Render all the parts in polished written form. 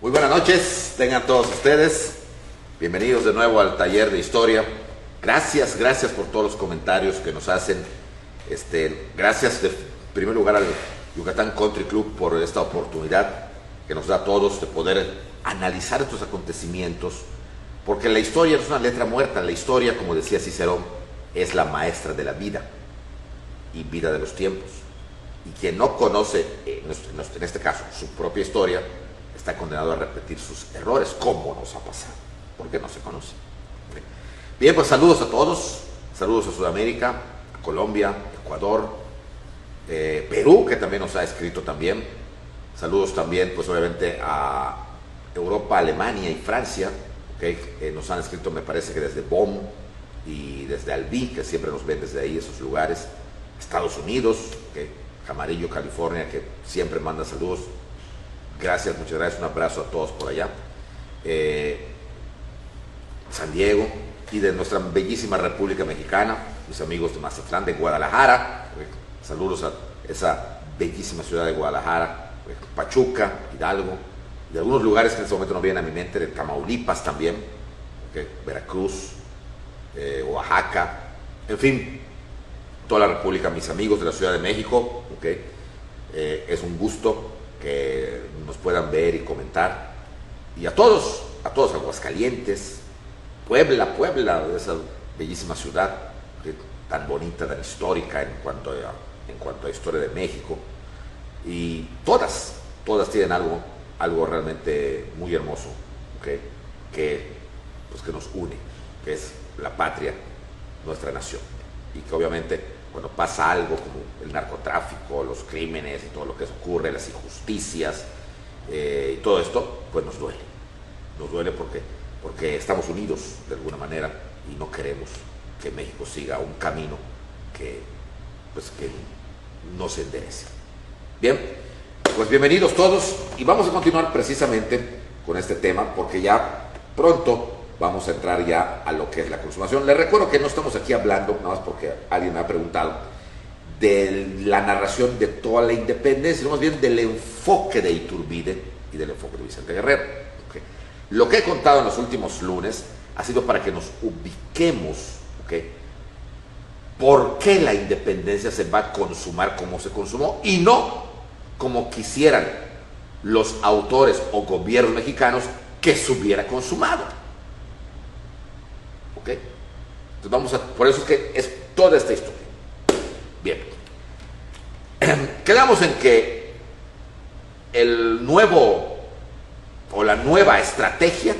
Muy buenas noches, tengan todos ustedes. Bienvenidos de nuevo al taller de historia. Gracias por todos los comentarios que nos hacen. Gracias en primer lugar al Yucatán Country Club por esta oportunidad que nos da a todos de poder analizar estos acontecimientos, porque la historia no es una letra muerta. La historia, como decía Cicerón, es la maestra de la vida y vida de los tiempos. Y quien no conoce, en este caso, su propia historia, está condenado a repetir sus errores, como nos ha pasado, porque no se conoce. Bien, pues saludos a todos, saludos a Sudamérica, a Colombia, Ecuador, Perú, que también nos ha escrito también, saludos también, pues obviamente a Europa, Alemania y Francia, ¿okay? Nos han escrito, me parece que desde Bonn y desde Albi, que siempre nos ven desde ahí, esos lugares, Estados Unidos, ¿okay? Camarillo, California, que siempre manda saludos. Gracias, muchas gracias, un abrazo a todos por allá. San Diego y de nuestra bellísima República Mexicana, mis amigos de Mazatlán, de Guadalajara, saludos a esa bellísima ciudad de Guadalajara, Pachuca, Hidalgo, de algunos lugares que en este momento no vienen a mi mente, de Tamaulipas también, Veracruz, Oaxaca, en fin, toda la República, mis amigos de la Ciudad de México, es un gusto que nos puedan ver y comentar, y a todos, Aguascalientes, Puebla, esa bellísima ciudad tan bonita, tan histórica en cuanto a historia de México, y todas tienen algo realmente muy hermoso, que nos une, que es la patria, nuestra nación, y que obviamente cuando pasa algo como el narcotráfico, los crímenes y todo lo que ocurre, las injusticias y todo esto, pues nos duele porque estamos unidos de alguna manera y no queremos que México siga un camino que no se enderece. Bien, pues bienvenidos todos y vamos a continuar precisamente con este tema, porque ya pronto vamos a entrar ya a lo que es la consumación. Les recuerdo que no estamos aquí hablando, nada más porque alguien me ha preguntado, de la narración de toda la independencia, sino más bien del enfoque de Iturbide y del enfoque de Vicente Guerrero. Lo que he contado en los últimos lunes ha sido para que nos ubiquemos, por qué la independencia se va a consumar como se consumó y no como quisieran los autores o gobiernos mexicanos que se hubiera consumado. Entonces por eso es que es toda esta historia. Bien, quedamos en que el nuevo o la nueva estrategia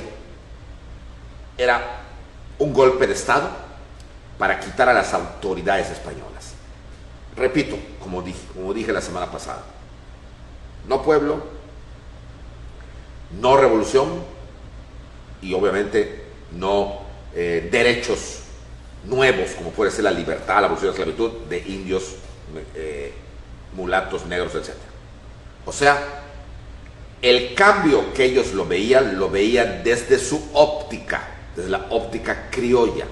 era un golpe de Estado para quitar a las autoridades españolas. Repito, como dije la semana pasada, no pueblo, no revolución y obviamente no derechos nuevos como puede ser la libertad, la abolición de la esclavitud de indios, mulatos, negros, etc. O sea, el cambio que ellos lo veían desde su óptica, desde la óptica criolla.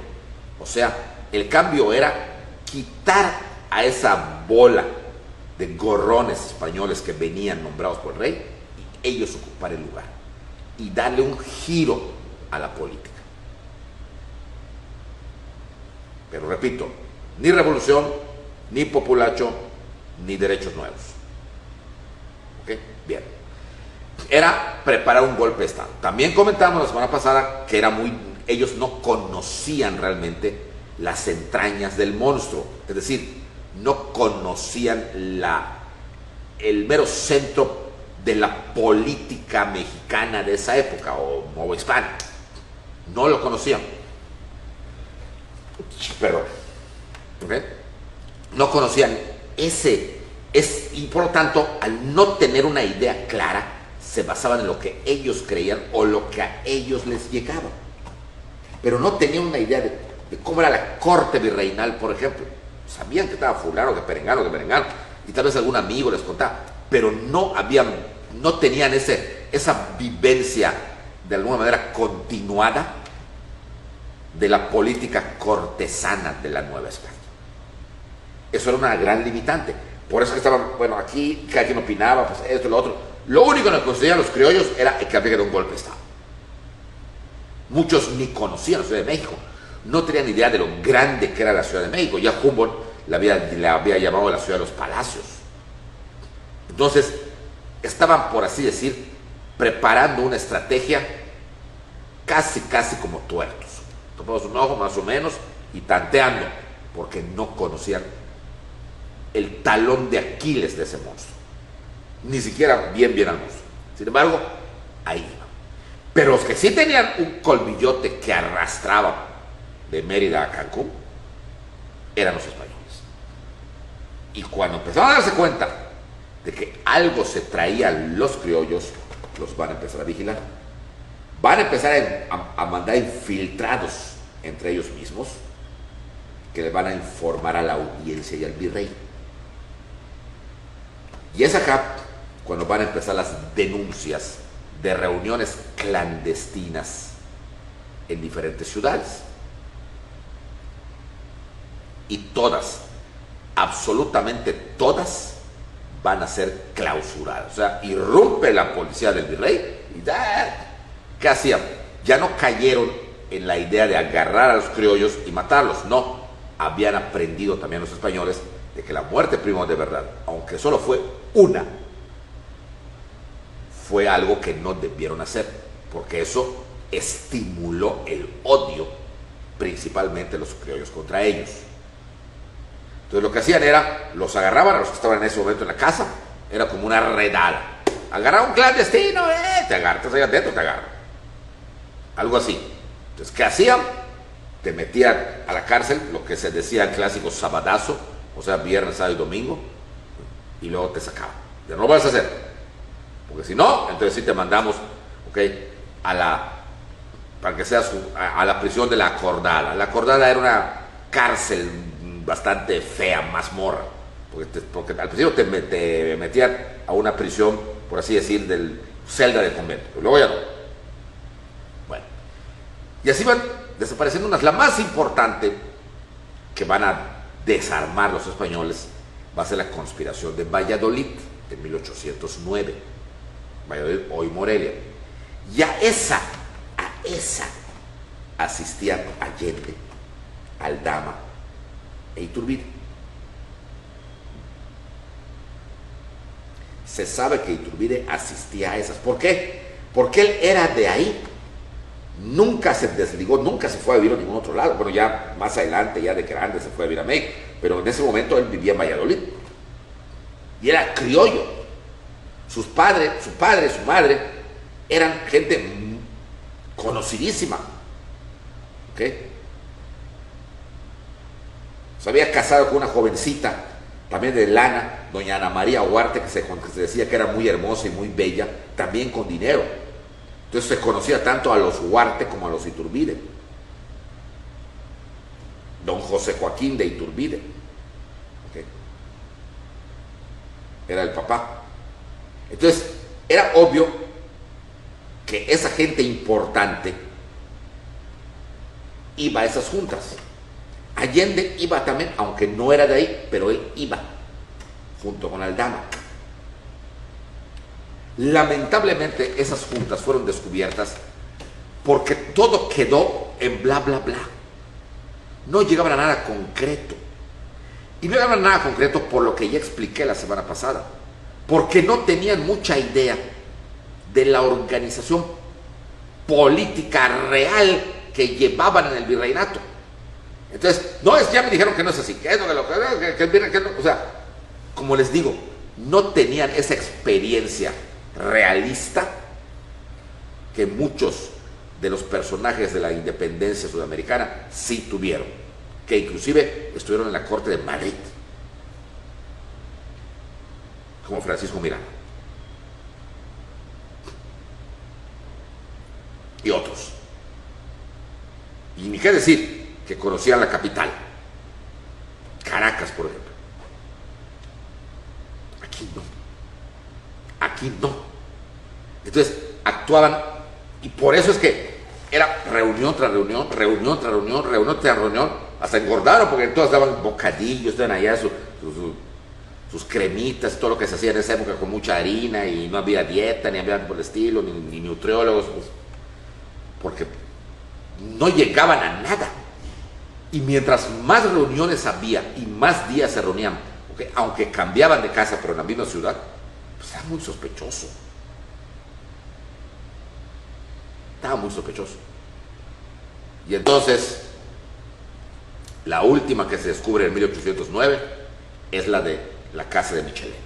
O sea, el cambio era quitar a esa bola de gorrones españoles que venían nombrados por el rey y ellos ocupar el lugar y darle un giro a la política. Pero repito, ni revolución, ni populacho, ni derechos nuevos. Bien. Era preparar un golpe de Estado. También comentamos la semana pasada que ellos no conocían realmente las entrañas del monstruo. Es decir, no conocían el mero centro de la política mexicana de esa época, o hispana. No lo conocían. Perdón. No conocían y por lo tanto, al no tener una idea clara, se basaban en lo que ellos creían o lo que a ellos les llegaba. Pero no tenían una idea de cómo era la corte virreinal, por ejemplo. Sabían que estaba fulano, que perengano, y tal vez algún amigo les contaba, pero no tenían esa vivencia de alguna manera continuada de la política cortesana de la Nueva España. Eso era una gran limitante. Por eso que estaban, aquí cada quien opinaba, pues esto y lo otro, Lo único que conocían los criollos era que había que dar un golpe de Estado. Muchos ni conocían la Ciudad de México, no tenían idea de lo grande que era la Ciudad de México. Ya Humboldt le había llamado la ciudad de los palacios. Entonces, estaban, por así decir, preparando una estrategia casi como tuertos. Tomamos un ojo más o menos y tanteando, porque no conocían el talón de Aquiles de ese monstruo. Ni siquiera bien al monstruo. Sin embargo, ahí iba. Pero los que sí tenían un colmillote que arrastraba de Mérida a Cancún eran los españoles. Y cuando empezaron a darse cuenta de que algo se traía a los criollos, los van a empezar a vigilar. Van a empezar a mandar infiltrados entre ellos mismos que les van a informar a la audiencia y al virrey. Y es acá cuando van a empezar las denuncias de reuniones clandestinas en diferentes ciudades. Y todas, absolutamente todas, van a ser clausuradas. O sea, irrumpe la policía del virrey y ¿qué hacían? Ya no cayeron en la idea de agarrar a los criollos y matarlos. No, habían aprendido también los españoles de que la muerte prima de verdad, aunque solo fue una, fue algo que no debieron hacer, porque eso estimuló el odio, principalmente los criollos contra ellos. Entonces lo que hacían era, los agarraban a los que estaban en ese momento en la casa, era como una redada. Agarraron un clandestino, te agarran, estás ahí adentro, te agarran. Algo así. Entonces, ¿qué hacían? Te metían a la cárcel, lo que se decía el clásico sabadazo, o sea, viernes, sábado y domingo, y luego te sacaban. Ya no lo vas a hacer, porque si no, entonces sí te mandamos, ¿ok?, para que seas a la prisión de la Acordada. La Acordada era una cárcel bastante fea, mazmorra, porque al principio te metían a una prisión, por así decir, del celda del convento, pero luego ya no. Bueno, y así van desapareciendo unas. La más importante que van a desarmar los españoles va a ser la conspiración de Valladolid de 1809. Valladolid, hoy Morelia. Y a esa asistían Allende, Aldama e Iturbide. Se sabe que Iturbide asistía a esas. ¿Por qué? Porque él era de ahí. Nunca se desligó, nunca se fue a vivir a ningún otro lado. Bueno, ya más adelante, ya de grande, se fue a vivir a México. Pero en ese momento él vivía en Valladolid. Y era criollo. Su padre, su madre, eran gente conocidísima. ¿Ok? Se había casado con una jovencita, también de lana, doña Ana María Huarte, que se decía que era muy hermosa y muy bella, también con dinero. Entonces se conocía tanto a los Huarte como a los Iturbide. Don José Joaquín de Iturbide, ¿okay?, era el papá. Entonces era obvio que esa gente importante iba a esas juntas. Allende iba también, aunque no era de ahí, pero él iba junto con Aldama. Lamentablemente esas juntas fueron descubiertas porque todo quedó en bla bla bla. No llegaban a nada concreto. Y no llegaban a nada concreto por lo que ya expliqué la semana pasada, porque no tenían mucha idea de la organización política real que llevaban en el virreinato. Entonces, ya me dijeron que no es así, que o sea, como les digo, no tenían esa experiencia realista que muchos de los personajes de la independencia sudamericana sí tuvieron, que inclusive estuvieron en la corte de Madrid, como Francisco Miranda y otros. Y ni qué decir que conocían la capital, Caracas, por ejemplo. Aquí no. Entonces actuaban, y por eso es que era reunión tras reunión, reunión tras reunión, reunión tras reunión, hasta engordaron, porque todos daban bocadillos, estaban allá sus cremitas, todo lo que se hacía en esa época con mucha harina y no había dieta, ni había por el estilo, ni nutriólogos, pues, porque no llegaban a nada. Y mientras más reuniones había y más días se reunían, ¿okay?, aunque cambiaban de casa pero en la misma ciudad, pues era muy sospechoso. Estaba muy sospechoso. Y entonces, la última que se descubre en 1809 es la de la casa de Michelena,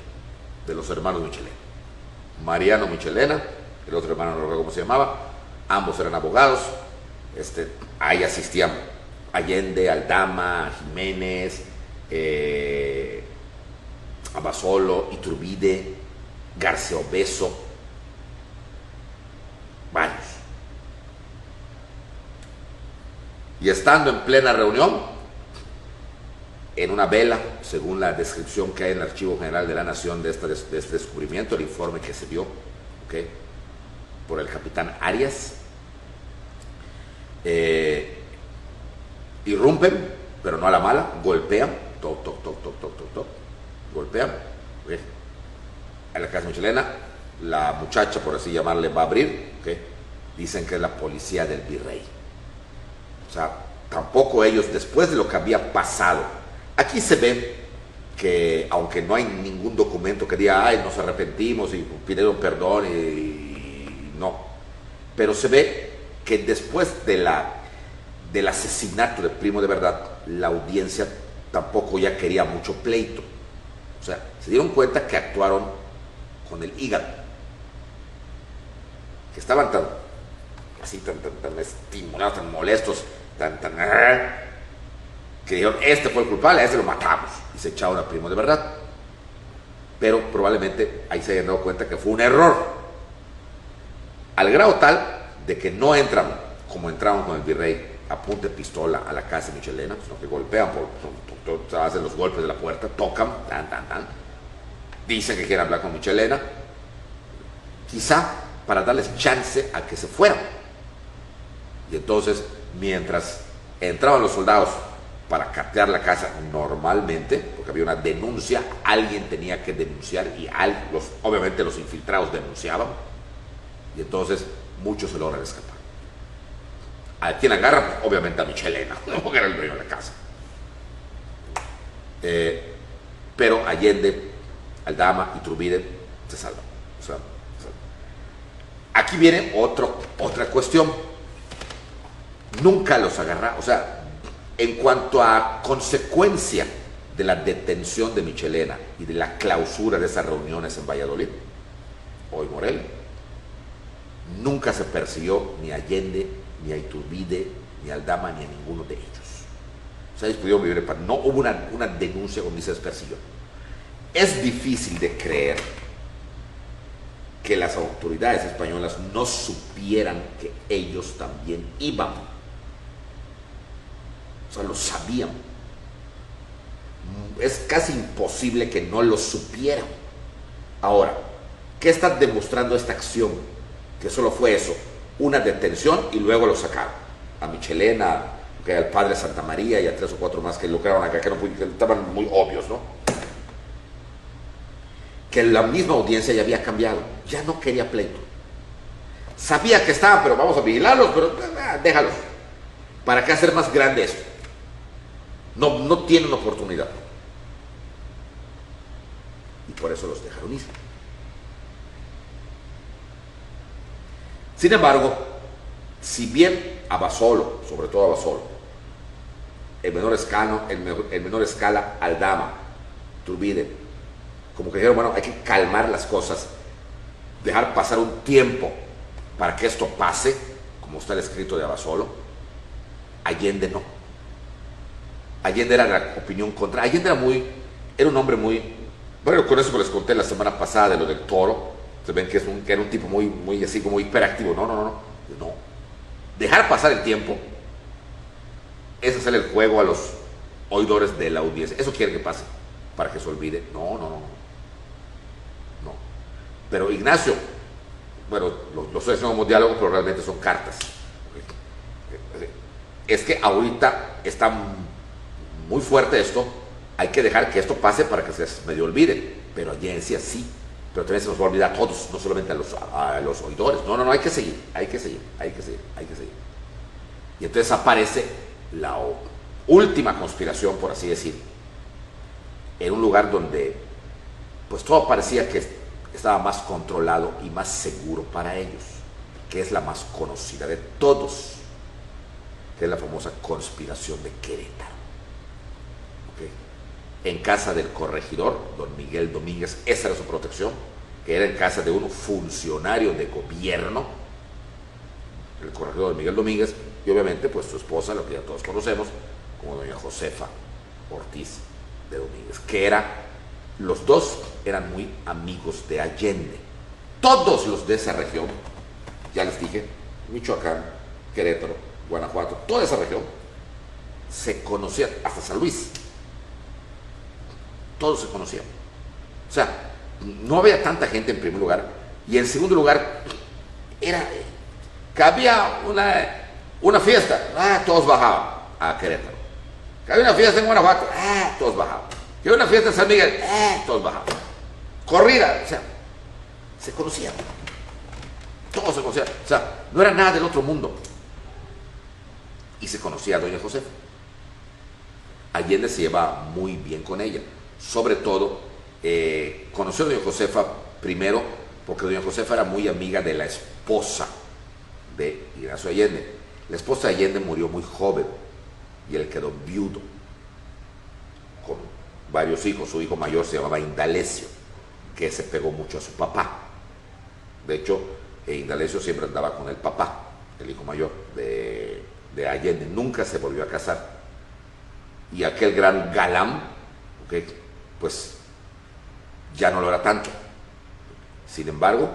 de los hermanos Michelena. Mariano Michelena, el otro hermano no recuerdo cómo se llamaba, ambos eran abogados. Ahí asistían Allende, Aldama, Jiménez, Abasolo, Iturbide, García Obeso, varios. Y estando en plena reunión, en una vela, según la descripción que hay en el Archivo General de la Nación de este descubrimiento, el informe que se dio, ¿okay?, por el capitán Arias, irrumpen, pero no a la mala, golpean, toc, toc, toc, toc, toc, toc, toc, golpean, ¿okay?, a la casa Michelena. La muchacha, por así llamarle, va a abrir, ¿okay?, dicen que es la policía del virrey. O sea, tampoco ellos, después de lo que había pasado, aquí se ve que, aunque no hay ningún documento que diga, ay, nos arrepentimos y pidieron perdón y no, pero se ve que después del asesinato de Primo de Verdad, la audiencia tampoco ya quería mucho pleito. O sea, se dieron cuenta que actuaron con el hígado, que estaban tan estimulados, tan molestos, que dijeron, este fue el culpable, a este lo matamos, y se echaron a Primo de Verdad. Pero probablemente ahí se hayan dado cuenta que fue un error, al grado tal de que no entran como entraron con el virrey, a punta de pistola a la casa de Michelena, sino que golpean, hacen los golpes de la puerta, tocan, dicen que quieren hablar con Michelena, quizá para darles chance a que se fueran. Y entonces, mientras entraban los soldados para catear la casa normalmente, porque había una denuncia, alguien tenía que denunciar y obviamente los infiltrados denunciaban, y entonces muchos se logran escapar. ¿A quién agarran? Obviamente a Michelena, porque era el dueño de la casa. Pero Allende, Aldama y Iturbide se salvan. O sea, aquí viene otra cuestión. Nunca los agarraron. O sea, en cuanto a consecuencia de la detención de Michelena y de la clausura de esas reuniones en Valladolid, hoy Morelia, nunca se persiguió ni a Allende, ni a Iturbide, ni a Aldama, ni a ninguno de ellos. O sea, ellos pudieron vivir en paz. No hubo una denuncia donde se les persiguió. Es difícil de creer que las autoridades españolas no supieran que ellos también iban. O sea, lo sabían. Es casi imposible que no lo supieran. Ahora, ¿qué está demostrando esta acción? Que solo fue eso, una detención y luego lo sacaron. A Michelena, al padre Santa María y a 3 o 4 más que lucraron acá, que estaban muy obvios, ¿no? Que la misma audiencia ya había cambiado, ya no quería pleito. Sabía que estaban, pero vamos a vigilarlos, pero déjalos. ¿Para qué hacer más grande esto? No tienen oportunidad. Y por eso los dejaron ir. Sin embargo, si bien Abasolo, sobre todo Abasolo, en menor escala Aldama, Iturbide, como que dijeron, bueno, hay que calmar las cosas, dejar pasar un tiempo para que esto pase, como está el escrito de Abasolo. Allende no. Allende era la opinión contra. Allende era un hombre muy, bueno, con eso que les conté la semana pasada de lo del toro, se ven que era un tipo muy así como hiperactivo. No. Dejar pasar el tiempo es hacer el juego a los oidores de la audiencia. Eso quiere que pase para que se olvide. No. Pero Ignacio, bueno, lo estoy haciendo como diálogo, pero realmente son cartas. Es que ahorita está muy fuerte esto, hay que dejar que esto pase para que se medio olvide, pero allí decía sí, pero también se nos va a olvidar a todos, no solamente a los oidores. No, no, no, hay que seguir, hay que seguir, hay que seguir, hay que seguir. Y entonces aparece la última conspiración, por así decir, en un lugar donde pues todo parecía que estaba más controlado y más seguro para ellos, que es la más conocida de todos, que es la famosa conspiración de Querétaro. ¿Okay? En casa del corregidor, don Miguel Domínguez, esa era su protección, que era en casa de un funcionario de gobierno, el corregidor don Miguel Domínguez, y obviamente pues su esposa, lo que ya todos conocemos, como doña Josefa Ortiz de Domínguez, que los dos eran muy amigos de Allende. Todos los de esa región, ya les dije, Michoacán, Querétaro, Guanajuato, toda esa región, se conocían, hasta San Luis, todos se conocían. O sea, no había tanta gente en primer lugar, y en segundo lugar, que había una fiesta, todos bajaban a Querétaro. Que había una fiesta en Guanajuato, todos bajaban. Que había una fiesta en San Miguel, todos bajaban. Corrida, o sea, se conocían. Todos se conocían. O sea, no era nada del otro mundo. Y se conocía a doña Josefa. Allende se lleva muy bien con ella. Sobre todo, conoció a doña Josefa primero porque doña Josefa era muy amiga de la esposa de Ignacio Allende. La esposa de Allende murió muy joven y él quedó viudo con varios hijos. Su hijo mayor se llamaba Indalecio, que se pegó mucho a su papá. De hecho, Indalecio siempre andaba con el papá, el hijo mayor de Allende. Nunca se volvió a casar. Y aquel gran galán, ¿okay?, pues ya no lo era tanto. Sin embargo,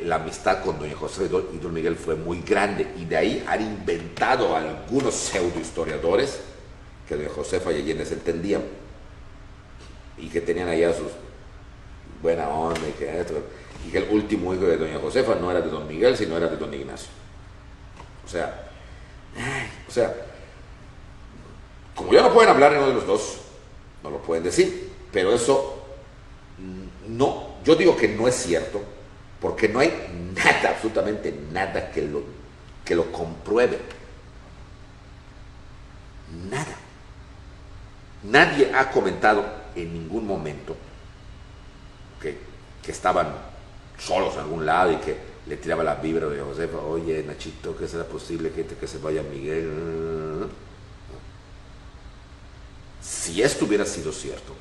la amistad con doña Josefa y don Miguel fue muy grande, y de ahí han inventado algunos pseudohistoriadores que doña Josefa y Allende se entendían y que tenían allá sus buena onda y que el último hijo de doña Josefa no era de don Miguel, sino era de don Ignacio. O sea, como ya no pueden hablar uno de los dos, no lo pueden decir, pero eso no, yo digo que no es cierto, porque no hay nada, absolutamente nada que lo compruebe. Nada. Nadie ha comentado en ningún momento que estaban solos en algún lado y que le tiraba la vibra de Josefa, oye Nachito, ¿qué será posible que se vaya Miguel? Si esto hubiera sido cierto,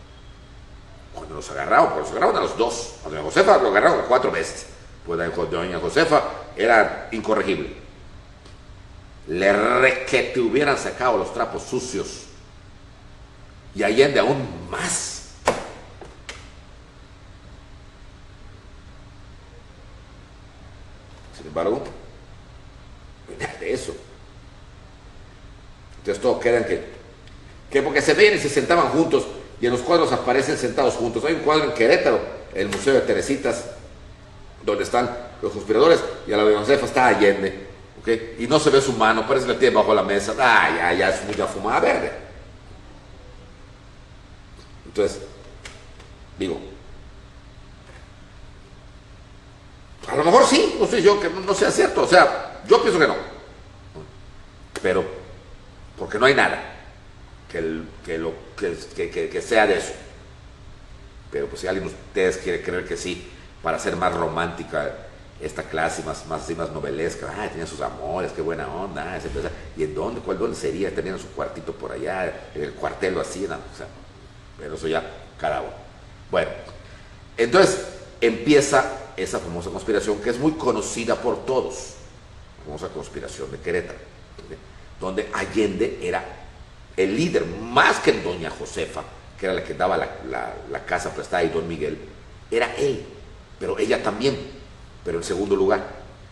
cuando los agarraron, porque los agarraron a los dos, a doña Josefa lo agarraron 4 veces, pues doña Josefa era incorregible. Que te hubieran sacado los trapos sucios, y Allende aún más. Sin embargo, no hay nada de eso. Entonces todos quedan que porque se ven y se sentaban juntos, y en los cuadros aparecen sentados juntos. Hay un cuadro en Querétaro, el Museo de Teresitas, donde están los conspiradores, y a la de Josefa está Allende, ¿okay? Y no se ve su mano, parece que la tiene bajo la mesa. Ya es mucha fumada verde. Entonces, digo, a lo mejor sí, no sé yo, que no sea cierto, o sea, yo pienso que no, pero porque no hay nada que sea de eso. Pero pues si alguien de ustedes quiere creer que sí, para hacer más romántica esta clase, más novelesca, tenían sus amores, qué buena onda, y en dónde, dónde sería, tenían su cuartito por allá, en el cuartel lo hacían, o sea, pero eso ya cada uno. Bueno, entonces empieza esa famosa conspiración que es muy conocida por todos, la famosa conspiración de Querétaro, donde Allende era el líder, más que doña Josefa, que era la que daba la casa prestada, y don Miguel, era él, pero ella también, pero en segundo lugar.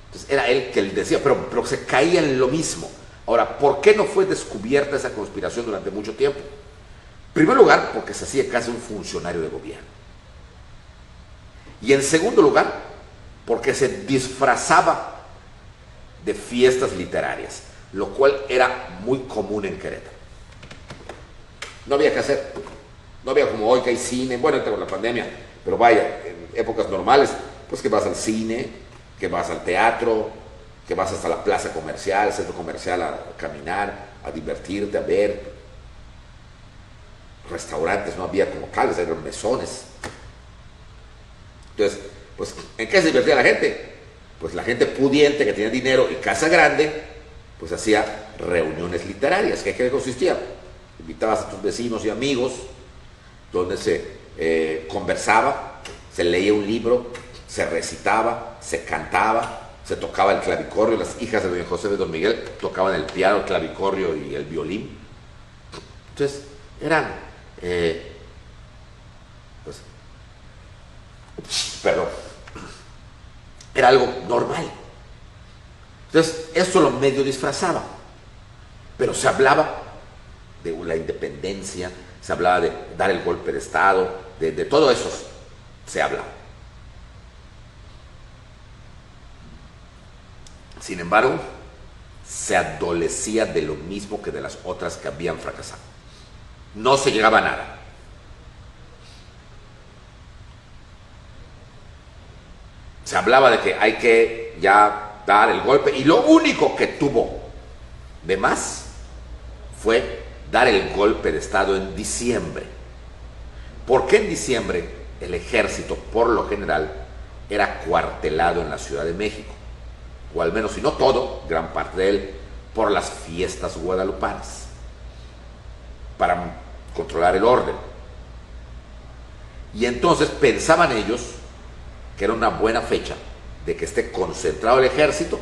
Entonces era él que le decía, pero se caía en lo mismo. Ahora, ¿por qué no fue descubierta esa conspiración durante mucho tiempo? En primer lugar, porque se hacía casi un funcionario de gobierno. Y en segundo lugar, porque se disfrazaba de fiestas literarias, lo cual era muy común en Querétaro. No había que hacer. No había como hoy que hay cine, bueno, ahorita con la pandemia, pero vaya, en épocas normales, pues que vas al cine, que vas al teatro, que vas hasta la plaza comercial, centro comercial a caminar, a divertirte, a ver. Restaurantes no había como tales, eran mesones. Entonces, pues, ¿en qué se divertía la gente? Pues la gente pudiente que tenía dinero y casa grande, pues hacía reuniones literarias. ¿Qué consistía? Invitabas a tus vecinos y amigos, donde se conversaba, se leía un libro, se recitaba, se cantaba, se tocaba el clavicordio. Las hijas de doña José de Don Miguel tocaban el piano, el clavicordio y el violín. Entonces, eran, pues, perdón, era algo normal. Entonces, esto lo medio disfrazaba, pero se hablaba de la independencia, se hablaba de dar el golpe de Estado, de todo eso se hablaba. Sin embargo, se adolecía de lo mismo que de las otras que habían fracasado. No se llegaba a nada. Se hablaba de que hay que ya dar el golpe, y lo único que tuvo de más fue dar el golpe de Estado en diciembre. ¿Por qué en diciembre el ejército, por lo general, era cuartelado en la Ciudad de México? O al menos, si no todo, gran parte de él, por las fiestas guadalupanas, para controlar el orden. Y entonces pensaban ellos que era una buena fecha de que esté concentrado el ejército,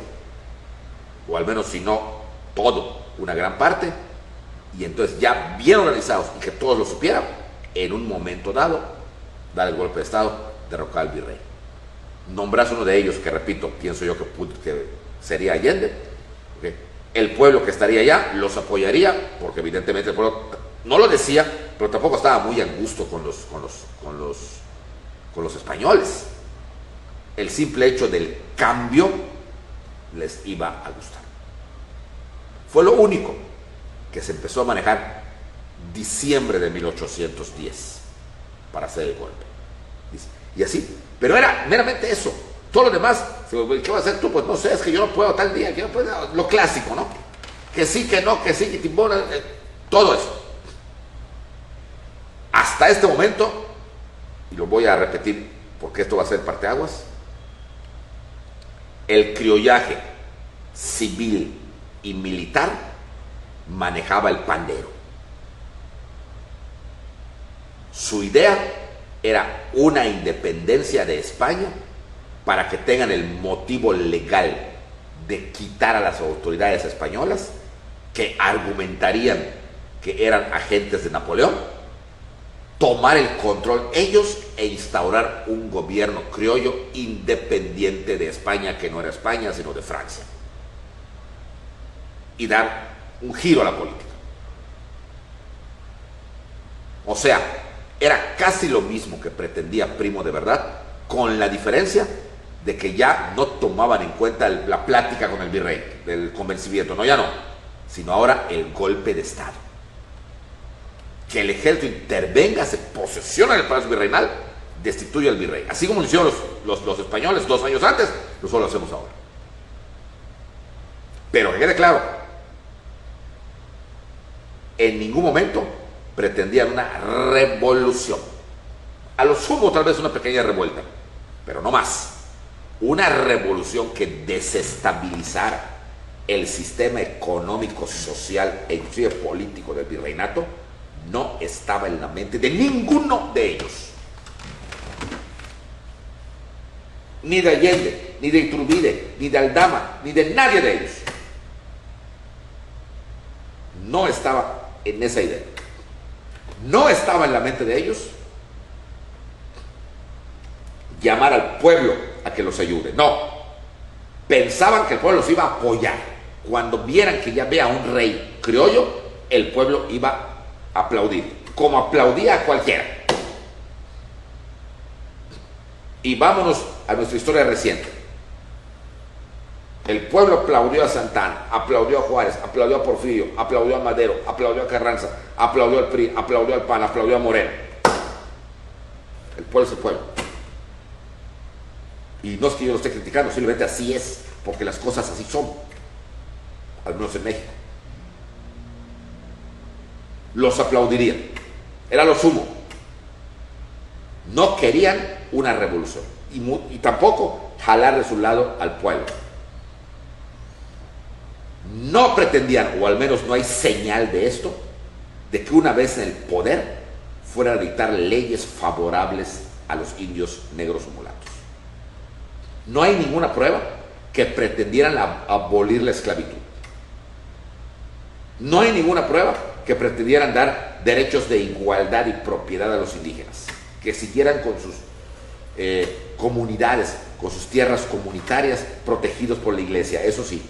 o al menos si no todo, una gran parte, y entonces ya bien organizados y que todos lo supieran, en un momento dado, dar el golpe de Estado, derrocar al virrey. Nombrás uno de ellos, que repito, pienso yo que sería Allende. ¿Okay? El pueblo que estaría allá los apoyaría, porque evidentemente el pueblo no lo decía, pero tampoco estaba muy a gusto con los españoles. El simple hecho del cambio les iba a gustar. Fue lo único que se empezó a manejar diciembre de 1810 para hacer el golpe. Y así, pero era meramente eso. Todo lo demás, ¿qué vas a hacer tú? Pues no sé, es que yo no puedo tal día, que no puedo, lo clásico, ¿no? Que sí, que no, que sí, que timbona, todo eso. Hasta este momento, y lo voy a repetir porque esto va a ser parteaguas, el criollaje civil y militar manejaba el pandero. Su idea era una independencia de España para que tengan el motivo legal de quitar a las autoridades españolas, que argumentarían que eran agentes de Napoleón, tomar el control ellos e instaurar un gobierno criollo independiente de España, que no era España sino de Francia, y dar un giro a la política. O sea, era casi lo mismo que pretendía Primo de Verdad, con la diferencia de que ya no tomaban en cuenta la plática con el virrey, el convencimiento, no, ya no, sino ahora el golpe de Estado. Que el ejército intervenga, se posesiona en el Palacio Virreinal, destituye al virrey. Así como lo hicieron los españoles 2 años antes, nosotros lo hacemos ahora. Pero que quede claro, en ningún momento pretendían una revolución. A lo sumo tal vez una pequeña revuelta, pero no más. Una revolución que desestabilizara el sistema económico, social e inclusive político del virreinato no estaba en la mente de ninguno de ellos. Ni de Allende, ni de Iturbide, ni de Aldama, ni de nadie de ellos. No estaba en esa idea. No estaba en la mente de ellos llamar al pueblo a que los ayude. No. Pensaban que el pueblo los iba a apoyar. Cuando vieran que ya vea un rey criollo, el pueblo iba a aplaudir, como aplaudía a cualquiera. Y vámonos a nuestra historia reciente. El pueblo aplaudió a Santana, aplaudió a Juárez, aplaudió a Porfirio, aplaudió a Madero, aplaudió a Carranza, aplaudió al PRI, aplaudió al PAN, aplaudió a Moreno. pueblo es el pueblo. Y no es que yo lo esté criticando, simplemente así es, porque las cosas así son, al menos en México. Los aplaudirían, era lo sumo. No querían una revolución y tampoco jalar de su lado al pueblo. No pretendían, o al menos no hay señal de esto, de que una vez en el poder fuera a dictar leyes favorables a los indios negros o mulatos. No hay ninguna prueba que pretendieran abolir la esclavitud. No hay ninguna prueba que pretendieran dar derechos de igualdad y propiedad a los indígenas, que siguieran con sus comunidades, con sus tierras comunitarias protegidos por la iglesia, eso sí.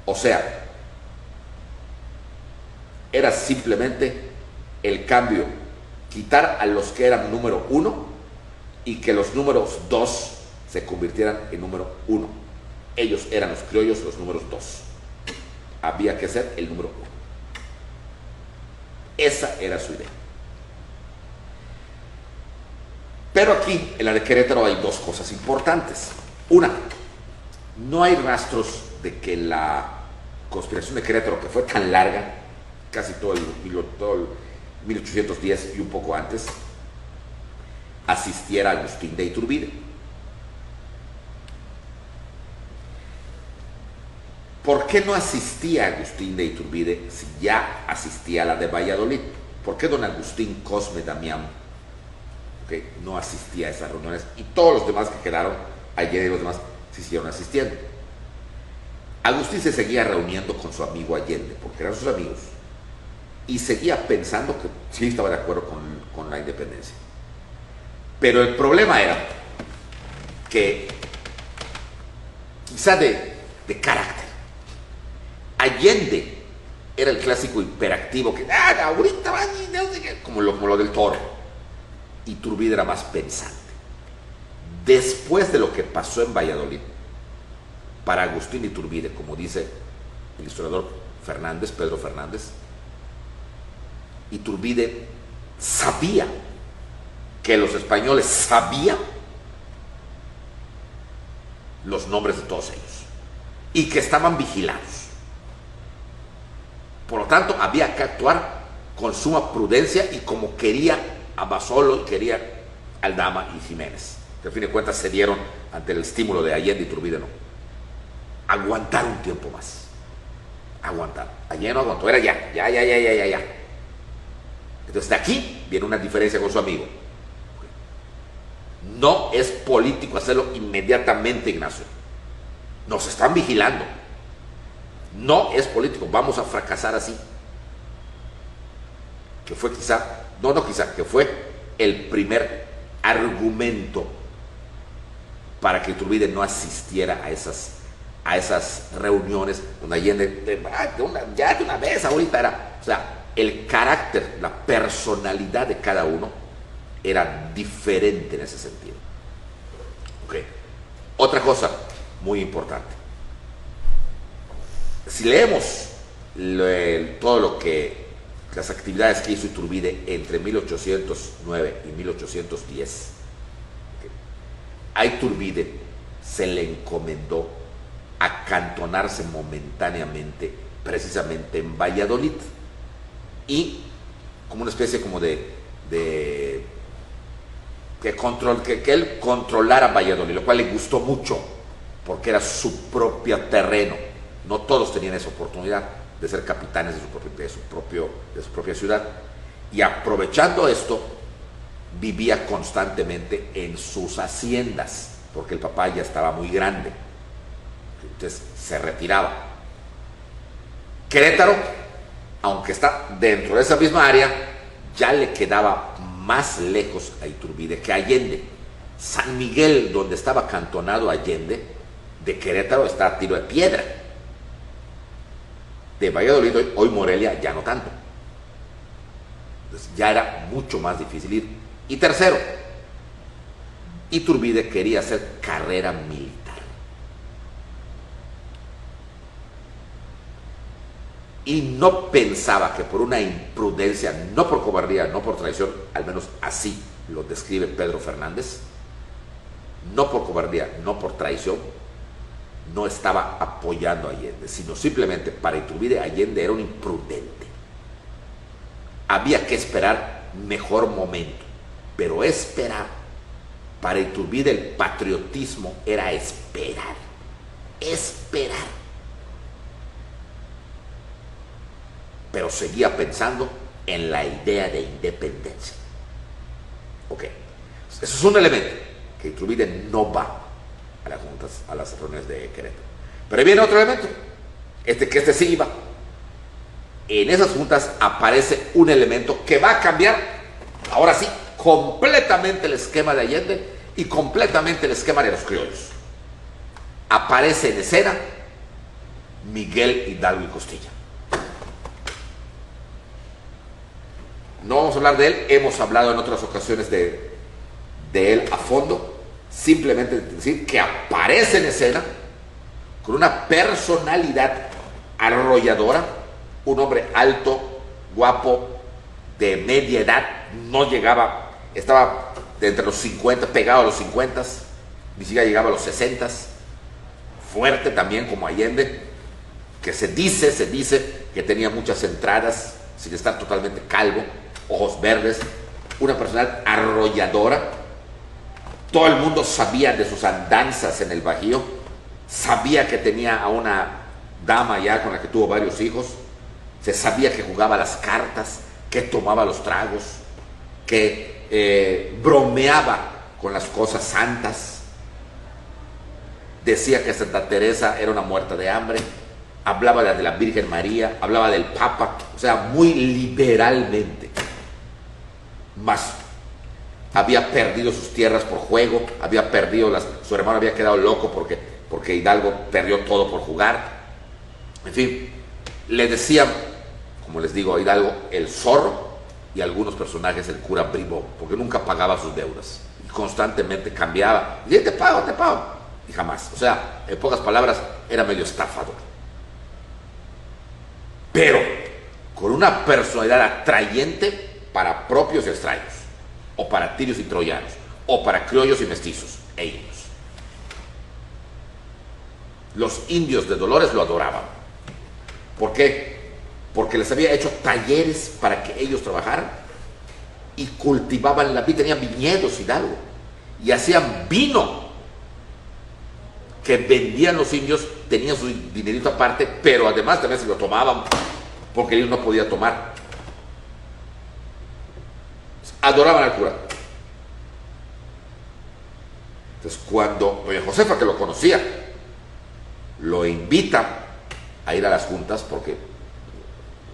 O sea, era simplemente el cambio, quitar a los que eran número 1 y que los números 2 se convirtieran en número 1. Ellos eran los criollos, los números 2. Había que ser el número 1. Esa era su idea. Pero aquí, en la de Querétaro, hay dos cosas importantes. Una, no hay rastros de que la conspiración de Querétaro, que fue tan larga, casi todo el 1810 y un poco antes, asistiera a Agustín de Iturbide. ¿Por qué no asistía Agustín de Iturbide si ya asistía a la de Valladolid? ¿Por qué don Agustín Cosme Damián no asistía a esas reuniones? Y todos los demás que quedaron, ayer y los demás, se siguieron asistiendo. Agustín se seguía reuniendo con su amigo Allende, porque eran sus amigos, y seguía pensando que sí estaba de acuerdo con la independencia. Pero el problema era que, quizá de carácter, Allende era el clásico hiperactivo que, ahorita van, como lo del toro. Iturbide era más pensante. Después de lo que pasó en Valladolid, para Agustín Iturbide, como dice el historiador Fernández, Pedro Fernández, Iturbide sabía que los españoles sabían los nombres de todos ellos y que estaban vigilados. Por lo tanto, había que actuar con suma prudencia y como quería Abasolo y quería Aldama y Jiménez, que a fin de cuentas se dieron ante el estímulo de Allende y Iturbide, no. Aguantar un tiempo más. Aguantar. Allende no aguantó, era ya. Entonces de aquí viene una diferencia con su amigo. No es político hacerlo inmediatamente, Ignacio. Nos están vigilando. No es político, vamos a fracasar así. Que fue que fue el primer argumento para que Iturbide no asistiera a esas reuniones donde Allende, ya de una vez, ahorita era, o sea, el carácter, la personalidad de cada uno era diferente en ese sentido. Okay. Otra cosa muy importante. Si leemos todo lo que las actividades que hizo Iturbide entre 1809 y 1810, a Iturbide se le encomendó acantonarse momentáneamente precisamente en Valladolid y como una especie como que él controlara Valladolid, lo cual le gustó mucho porque era su propio terreno. No todos tenían esa oportunidad de ser capitanes de su propia ciudad, y aprovechando esto vivía constantemente en sus haciendas porque el papá ya estaba muy grande, entonces se retiraba. Querétaro, aunque está dentro de esa misma área, ya le quedaba más lejos a Iturbide que a Allende. San Miguel, donde estaba acantonado Allende, de Querétaro está a tiro de piedra. De Valladolid, hoy Morelia, ya no tanto. Entonces ya era mucho más difícil ir. Y tercero, Iturbide quería hacer carrera militar. y no pensaba que por una imprudencia, no por cobardía, no por traición, al menos así lo describe Pedro Fernández, no por cobardía, no por traición, no estaba apoyando a Allende, sino simplemente para Iturbide Allende era un imprudente. Había que esperar mejor momento, pero esperar, para Iturbide el patriotismo era esperar, esperar. Pero seguía pensando en la idea de independencia. Ok, eso es un elemento que Iturbide no va a las juntas, a las reuniones de Querétaro. Pero ahí viene otro elemento, que este sí iba. En esas juntas aparece un elemento que va a cambiar, ahora sí, completamente el esquema de Allende y completamente el esquema de los criollos. Aparece en escena Miguel Hidalgo y Costilla. No vamos a hablar de él, hemos hablado en otras ocasiones de él a fondo, simplemente decir que aparece en escena con una personalidad arrolladora, un hombre alto, guapo, de media edad, no llegaba, estaba entre los 50, pegado a los 50, ni siquiera llegaba a los 60, fuerte también como Allende, que se dice que tenía muchas entradas, sin estar totalmente calvo, ojos verdes, una personalidad arrolladora. Todo el mundo sabía de sus andanzas en el Bajío, sabía que tenía a una dama ya con la que tuvo varios hijos, se sabía que jugaba las cartas, que tomaba los tragos, que bromeaba con las cosas santas, decía que Santa Teresa era una muerta de hambre, hablaba de la Virgen María, hablaba del Papa, o sea, muy liberalmente. Más había perdido sus tierras por juego, había perdido su hermano había quedado loco porque Hidalgo perdió todo por jugar. En fin, le decían, como les digo, a Hidalgo el zorro y a algunos personajes el cura bribón, porque nunca pagaba sus deudas y constantemente cambiaba, y te pago, y jamás, o sea, en pocas palabras, era medio estafador, pero con una personalidad atrayente para propios y extraños, o para tirios y troyanos, o para criollos y mestizos, e indios. Los indios de Dolores lo adoraban. ¿Por qué? Porque les había hecho talleres para que ellos trabajaran y cultivaban la vid, tenían viñedos Hidalgo, y hacían vino que vendían los indios, tenían su dinerito aparte, pero además también se lo tomaban porque ellos no podían tomar. Adoraban al cura. Entonces, cuando doña Josefa, que lo conocía, lo invita a ir a las juntas, porque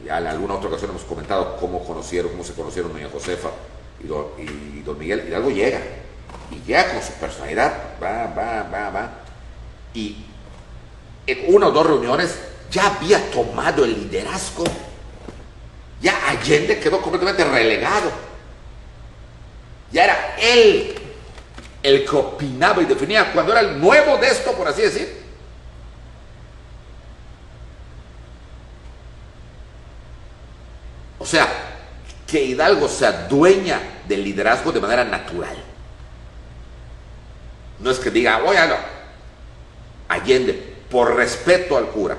ya en alguna otra ocasión hemos comentado cómo se conocieron doña Josefa y don Miguel. Hidalgo llega, y llega con su personalidad, va, y en una o dos reuniones ya había tomado el liderazgo, ya Allende quedó completamente relegado, ya era él el que opinaba y definía, cuando era el nuevo de esto, por así decir. O sea, que Hidalgo se adueña del liderazgo de manera natural. No es que diga, oye, no. Allende, por respeto al cura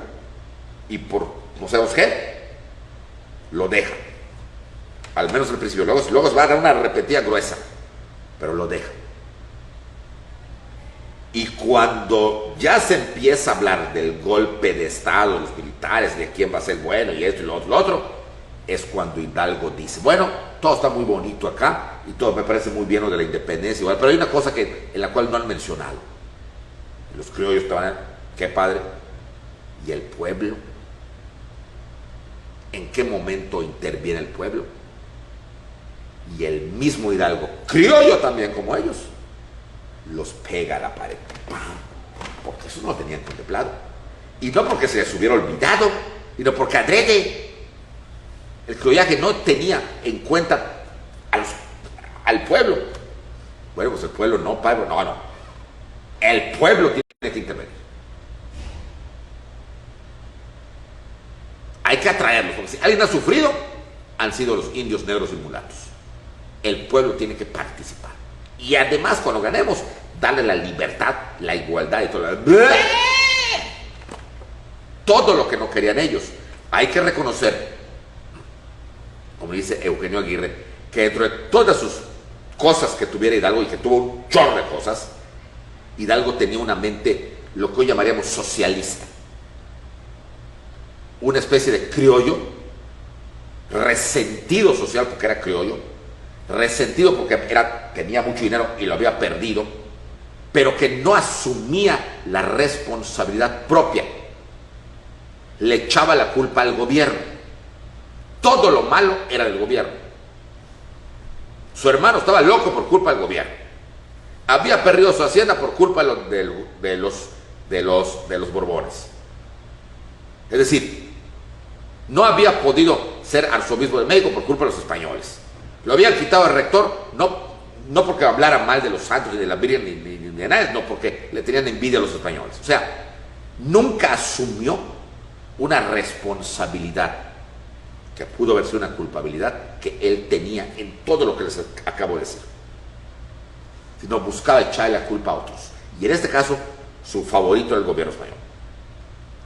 y por no sabemos qué, lo deja. Al menos al principio. Luego va a dar una repetida gruesa, pero lo deja. Y cuando ya se empieza a hablar del golpe de Estado, de los militares, de quién va a ser bueno y esto y lo otro, es cuando Hidalgo dice, bueno, todo está muy bonito acá y todo me parece muy bien lo de la independencia, igual, pero hay una cosa en la cual no han mencionado. Los criollos estaban, qué padre, y el pueblo, ¿en qué momento interviene el pueblo? Y el mismo Hidalgo, criollo también como ellos, los pega a la pared, porque eso no lo tenían contemplado, y no porque se les hubiera olvidado, sino porque adrede. El criollaje no tenía en cuenta al pueblo. Bueno, pues el pueblo no, Pablo, no. El pueblo tiene que intervenir. hay que atraerlos, porque si alguien ha sufrido, han sido los indios negros y mulatos. El pueblo tiene que participar. Y además, cuando ganemos, darle la libertad, la igualdad y todo lo que no querían ellos. Hay que reconocer, como dice Eugenio Aguirre, que dentro de todas sus cosas que tuviera Hidalgo, y que tuvo un chorro de cosas, Hidalgo tenía una mente, lo que hoy llamaríamos socialista. Una especie de criollo, resentido social porque era criollo, resentido porque tenía mucho dinero y lo había perdido, pero que no asumía la responsabilidad propia. Le echaba la culpa al gobierno. Todo lo malo era del gobierno. Su hermano estaba loco por culpa del gobierno. Había perdido su hacienda por culpa de los Borbones. Es decir, no había podido ser arzobispo de México por culpa de los españoles. Lo habían quitado al rector, no porque hablara mal de los santos y de la Virgen ni de nada, no, porque le tenían envidia a los españoles. O sea, nunca asumió una responsabilidad que pudo haber sido una culpabilidad que él tenía en todo lo que les acabo de decir, sino buscaba echarle la culpa a otros. Y en este caso, su favorito era el gobierno español.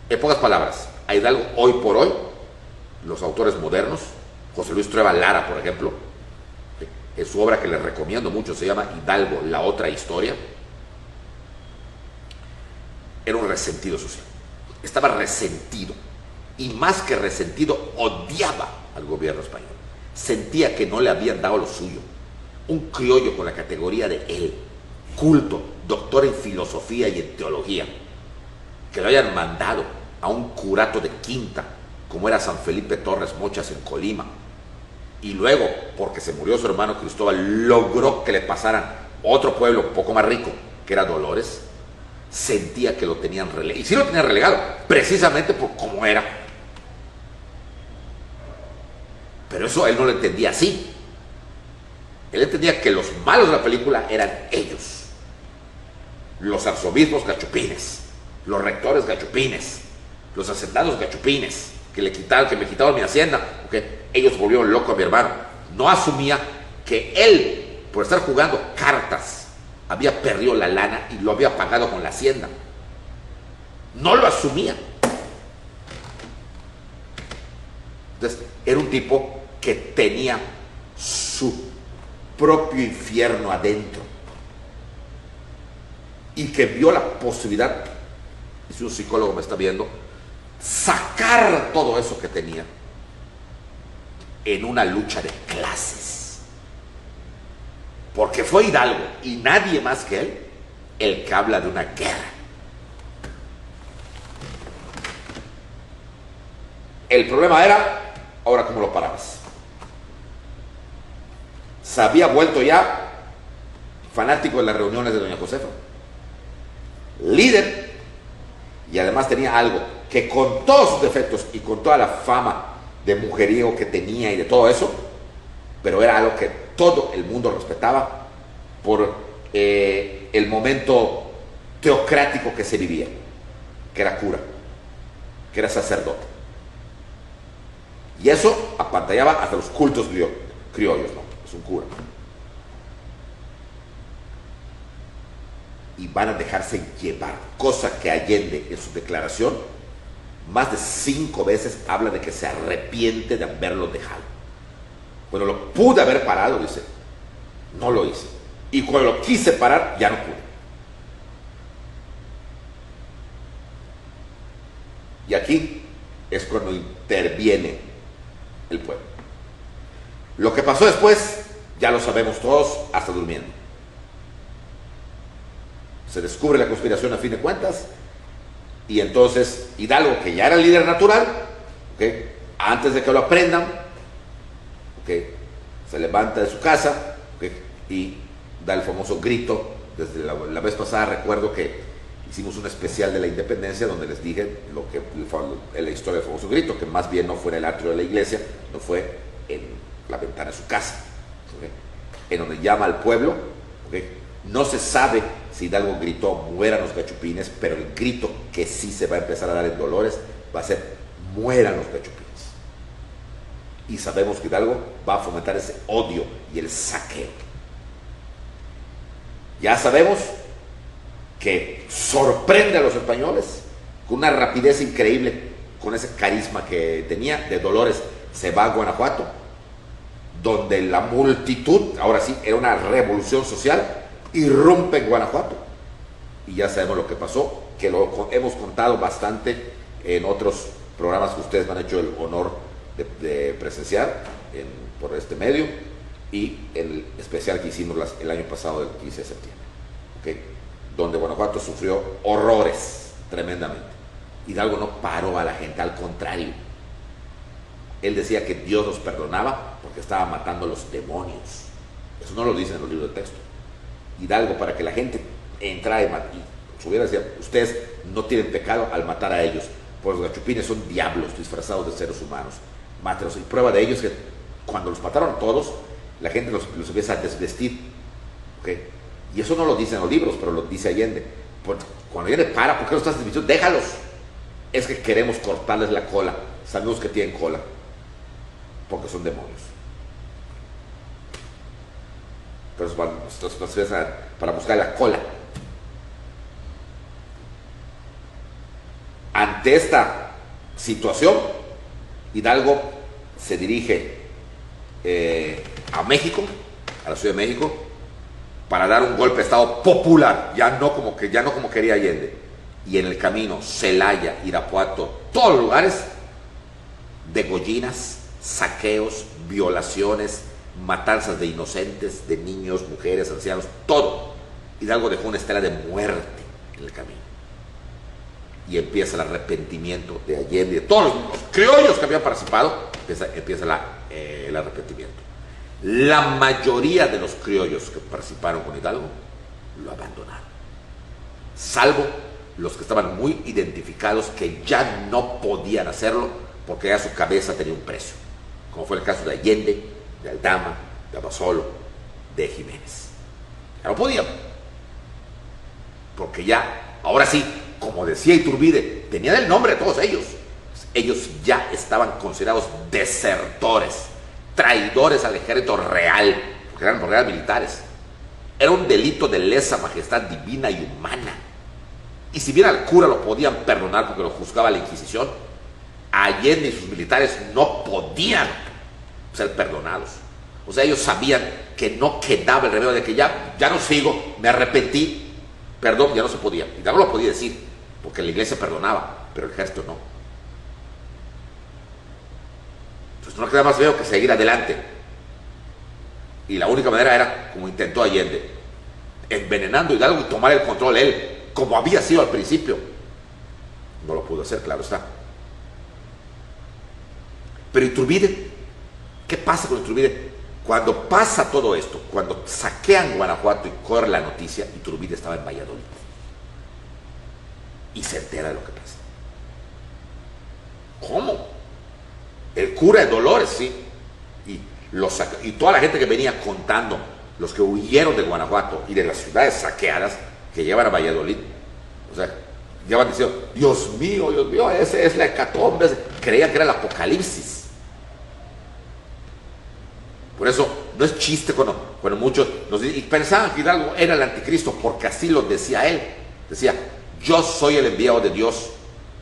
En pocas palabras, a Hidalgo, hoy por hoy, los autores modernos, José Luis Trueba Lara, por ejemplo, en su obra que les recomiendo mucho, se llama Hidalgo, la otra historia, era un resentido social. Estaba resentido, y más que resentido, odiaba al gobierno español. Sentía que no le habían dado lo suyo. Un criollo con la categoría de él, culto, doctor en filosofía y en teología, que lo hayan mandado a un curato de quinta, como era San Felipe Torres Mochas en Colima, y luego, porque se murió su hermano Cristóbal, logró que le pasaran otro pueblo un poco más rico, que era Dolores. Sentía que lo tenían relegado, y sí lo tenían relegado, precisamente por cómo era. Pero eso él no lo entendía así. Él entendía que los malos de la película eran ellos, los arzobispos gachupines, los rectores gachupines, los hacendados gachupines, que me quitaron mi hacienda, porque ellos volvieron loco a mi hermano. No asumía que él, por estar jugando cartas, había perdido la lana y lo había pagado con la hacienda. No lo asumía. Entonces, era un tipo que tenía su propio infierno adentro y que vio la posibilidad, y si un psicólogo me está viendo, sacar todo eso que tenía en una lucha de clases, porque fue Hidalgo y nadie más que él el que habla de una guerra. El problema era, ahora cómo lo parabas. Se había vuelto ya fanático de las reuniones de doña Josefa, líder, y además tenía algo que, con todos sus defectos y con toda la fama de mujeriego que tenía y de todo eso, pero era algo que todo el mundo respetaba por el momento teocrático que se vivía, que era cura, que era sacerdote. Y eso apantallaba hasta los cultos criollos, ¿no? Es un cura. Y van a dejarse llevar, cosa que Allende en su declaración más de 5 veces habla de que se arrepiente de haberlo dejado. Cuando lo pude haber parado, dice, no lo hice. Y cuando lo quise parar, ya no pude. Y aquí es cuando interviene el pueblo. Lo que pasó después, ya lo sabemos todos, hasta durmiendo. Se descubre la conspiración a fin de cuentas, y entonces Hidalgo, que ya era el líder natural, ¿okay?, antes de que lo aprendan, ¿okay?, se levanta de su casa, ¿okay?, y da el famoso grito. Desde la vez pasada recuerdo que hicimos un especial de la independencia donde les dije lo que fue la historia del famoso grito, que más bien no fue en el atrio de la iglesia, no fue en la ventana de su casa, ¿okay?, en donde llama al pueblo, ¿okay? No se sabe si Hidalgo gritó mueran los gachupines, pero el grito que sí se va a empezar a dar en Dolores va a ser mueran los gachupines. Y sabemos que Hidalgo va a fomentar ese odio y el saqueo. Ya sabemos que sorprende a los españoles con una rapidez increíble, con ese carisma que tenía. De Dolores se va a Guanajuato, donde la multitud, ahora sí, era una revolución social, irrumpe en Guanajuato. Y ya sabemos lo que pasó, que lo hemos contado bastante en otros programas que ustedes me han hecho el honor de presenciar por este medio, y el especial que hicimos el año pasado del 15 de septiembre, ¿okay? Donde Guanajuato sufrió horrores tremendamente. Hidalgo no paró a la gente, al contrario. Él decía que Dios los perdonaba porque estaba matando a los demonios. Eso no lo dice en los libros de texto. Hidalgo, para que la gente entrara y subiera, decía: ustedes no tienen pecado al matar a ellos, pues los gachupines son diablos disfrazados de seres humanos, mátelos. Y prueba de ello es que cuando los mataron a todos, la gente los empieza a desvestir, ¿okay? Y eso no lo dicen los libros, pero lo dice Allende. Cuando Allende para: ¿por qué los estás desvistiendo? Déjalos. Es que queremos cortarles la cola. Sabemos que tienen cola, porque son demonios. Entonces para buscar la cola. Ante esta situación, Hidalgo se dirige a México, a la Ciudad de México, para dar un golpe de Estado popular, ya no como quería Allende. Y en el camino, Celaya, Irapuato, todos los lugares, degollinas, saqueos, violaciones, matanzas de inocentes, de niños, mujeres, ancianos, todo. Hidalgo dejó una estela de muerte en el camino. Y empieza el arrepentimiento de Allende, de todos los criollos que habían participado, empieza el arrepentimiento. La mayoría de los criollos que participaron con Hidalgo lo abandonaron, salvo los que estaban muy identificados, que ya no podían hacerlo porque ya su cabeza tenía un precio, como fue el caso de Allende, de Aldama, de Abasolo, de Jiménez. Ya no podían, porque ya, ahora sí, como decía Iturbide, tenían el nombre de todos ellos. Ellos ya estaban considerados desertores, traidores al ejército real, porque eran real militares. Era un delito de lesa majestad divina y humana. Y si bien al cura lo podían perdonar porque lo juzgaba la Inquisición, Allende y sus militares no podían ser perdonados. O sea, ellos sabían que no quedaba el remedio, de que ya no sigo, me arrepentí, perdón, ya no se podía. Y no lo podía decir, porque la iglesia perdonaba, pero el ejército no. Entonces no queda más feo que seguir adelante. Y la única manera era como intentó Allende, envenenando a Hidalgo y tomar el control él, como había sido al principio. No lo pudo hacer, claro está. Pero Iturbide, ¿qué pasa con Iturbide? Cuando pasa todo esto, cuando saquean Guanajuato y corre la noticia, Iturbide estaba en Valladolid y se entera de lo que pasa. ¿Cómo? El cura de Dolores, sí, y toda la gente que venía contando, los que huyeron de Guanajuato y de las ciudades saqueadas, que llevan a Valladolid, o sea, llevan diciendo: Dios mío, ese es la hecatombe. Creían que era el apocalipsis. Por eso no es chiste cuando muchos nos dicen, y pensaban que Hidalgo era el anticristo, porque así lo decía él. Decía: yo soy el enviado de Dios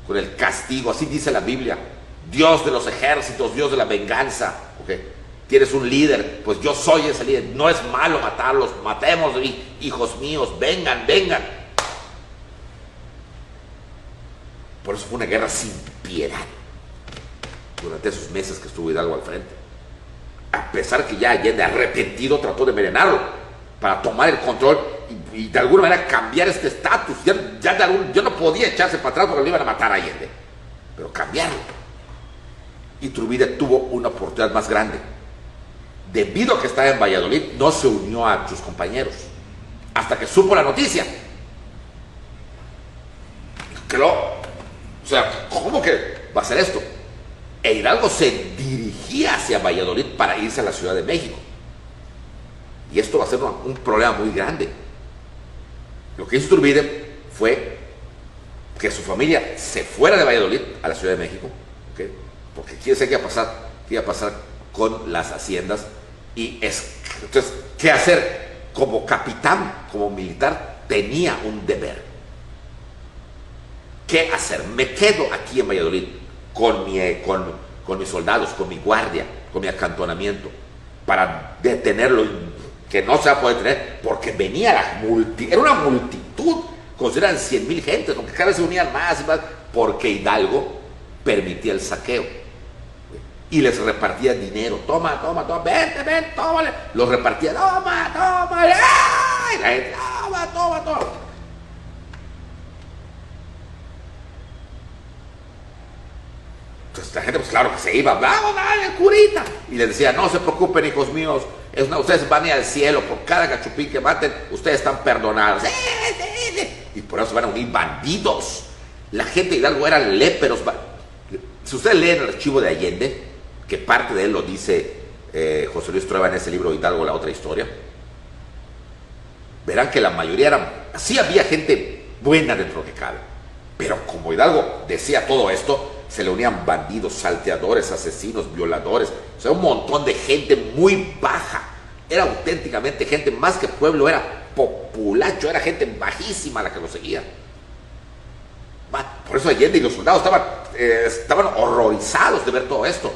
con el castigo, así dice la Biblia. Dios de los ejércitos, Dios de la venganza. ¿Okay? Tienes un líder, pues yo soy ese líder. No es malo matarlos, matemos, hijos míos, vengan. Por eso fue una guerra sin piedad durante esos meses que estuvo Hidalgo al frente. A pesar que ya Allende, arrepentido, trató de envenenarlo para tomar el control y de alguna manera cambiar este estatus. Ya no podía echarse para atrás porque le iban a matar a Allende, pero cambiarlo. Iturbide tuvo una oportunidad más grande. Debido a que estaba en Valladolid, no se unió a sus compañeros hasta que supo la noticia. O sea, ¿cómo que va a ser esto? E Hidalgo se dirigía hacia Valladolid para irse a la Ciudad de México. Y esto va a ser un problema muy grande. Lo que hizo Iturbide fue que su familia se fuera de Valladolid a la Ciudad de México, ¿okay? Porque quién sabe qué iba a pasar con las haciendas. Entonces, ¿qué hacer? Como capitán, como militar, tenía un deber. ¿Qué hacer? Me quedo aquí en Valladolid con mis soldados, con mi guardia, con mi acantonamiento, para detenerlo, que no se va a poder detener, porque venía era una multitud, consideran 100,000 gentes, aunque cada vez se unían más y más, porque Hidalgo permitía el saqueo. Y les repartía dinero, toma, vente, tómale. Los repartía, toma, ¡ay! La gente, toma. Entonces la gente, pues claro que se iba, vamos, dale, curita. Y les decía, no se preocupen, hijos míos, ustedes van a ir al cielo, por cada cachupín que maten, ustedes están perdonados. Y por eso van a unir bandidos. La gente de Hidalgo eran léperos. Si ustedes leen el archivo de Allende, que parte de él lo dice José Luis Trueba en ese libro Hidalgo, la otra historia, verán que la mayoría sí había gente buena dentro de cabe, pero como Hidalgo decía todo esto, se le unían bandidos, salteadores, asesinos, violadores, o sea, un montón de gente muy baja. Era auténticamente gente, más que pueblo, era populacho, era gente bajísima la que lo seguía. Por eso Allende y los soldados estaban horrorizados de ver todo esto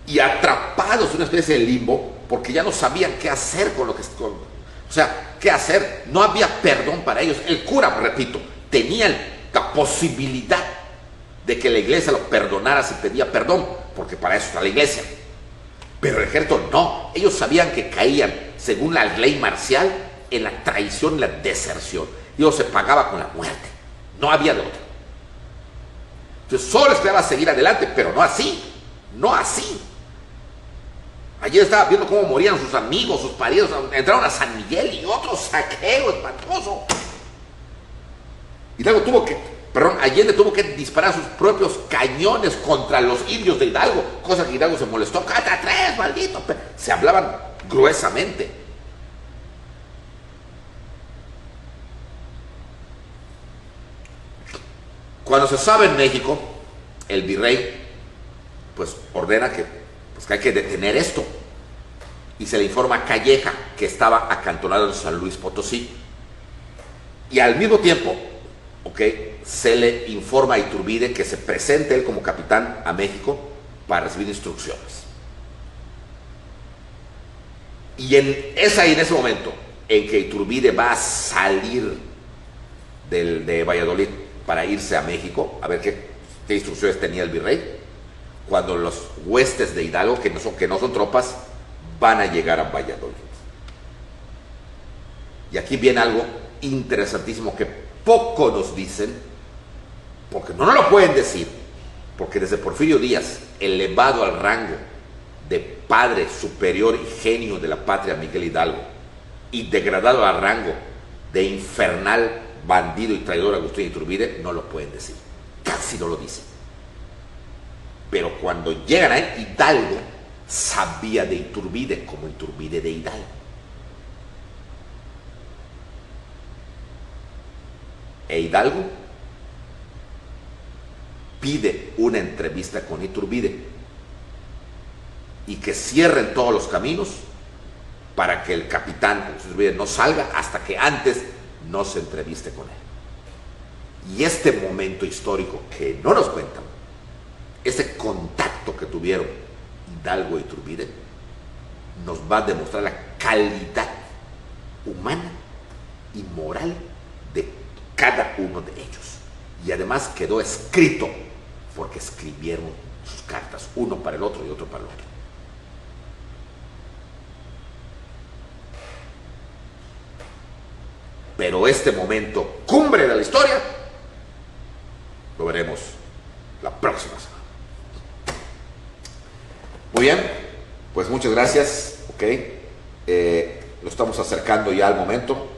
y atrapados en una especie de limbo, porque ya no sabían qué hacer con lo que... O sea, ¿qué hacer? No había perdón para ellos. El cura, repito, tenía la posibilidad de que la iglesia lo perdonara si pedía perdón, porque para eso está la iglesia. Pero el ejército no. Ellos sabían que caían, según la ley marcial, en la traición y la deserción. Y eso se pagaba con la muerte. No había de otra. Entonces solo les quedaba seguir adelante, pero no así. No así. Ayer estaba viendo cómo morían sus amigos, sus parientes. Entraron a San Miguel y otro saqueo espantoso. Y luego Allende tuvo que disparar sus propios cañones contra los indios de Hidalgo, cosa que Hidalgo se molestó. ¡Cata tres, maldito! Se hablaban gruesamente. Cuando se sabe en México, el virrey pues ordena que hay que detener esto, y se le informa a Calleja, que estaba acantonado en San Luis Potosí, y al mismo tiempo se le informa a Iturbide que se presente él como capitán a México para recibir instrucciones. Y es ahí, en ese momento, en que Iturbide va a salir de Valladolid para irse a México a ver qué instrucciones tenía el virrey, cuando los huestes de Hidalgo, que no son tropas, van a llegar a Valladolid. Y aquí viene algo interesantísimo que poco nos dicen, porque no nos lo pueden decir, porque desde Porfirio Díaz, elevado al rango de padre superior y genio de la patria Miguel Hidalgo, y degradado al rango de infernal bandido y traidor Agustín Iturbide, no lo pueden decir, casi no lo dicen. Pero cuando llegan a él, Hidalgo sabía de Iturbide como Iturbide de Hidalgo. E Hidalgo pide una entrevista con Iturbide y que cierren todos los caminos para que el capitán Iturbide no salga hasta que antes no se entreviste con él. Y este momento histórico que no nos cuentan, ese contacto que tuvieron Hidalgo y Iturbide, nos va a demostrar la calidad humana y moral de cada uno de ellos. Y además quedó escrito, porque escribieron sus cartas, uno para el otro y otro para el otro. Pero este momento cumbre de la historia lo veremos la próxima semana. Muy bien, pues muchas gracias. Lo estamos acercando ya al momento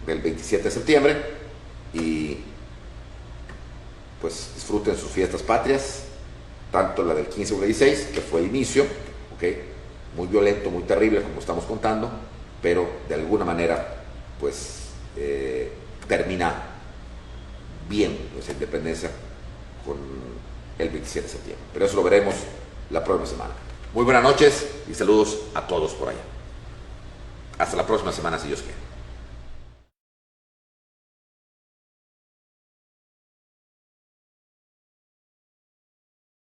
del 27 de septiembre y pues disfruten sus fiestas patrias, tanto la del 15 o el 16, que fue el inicio, muy violento, muy terrible, como estamos contando, pero de alguna manera pues termina bien nuestra independencia con el 27 de septiembre. Pero eso lo veremos la próxima semana. Muy buenas noches y saludos a todos por allá. Hasta la próxima semana, si Dios quiere.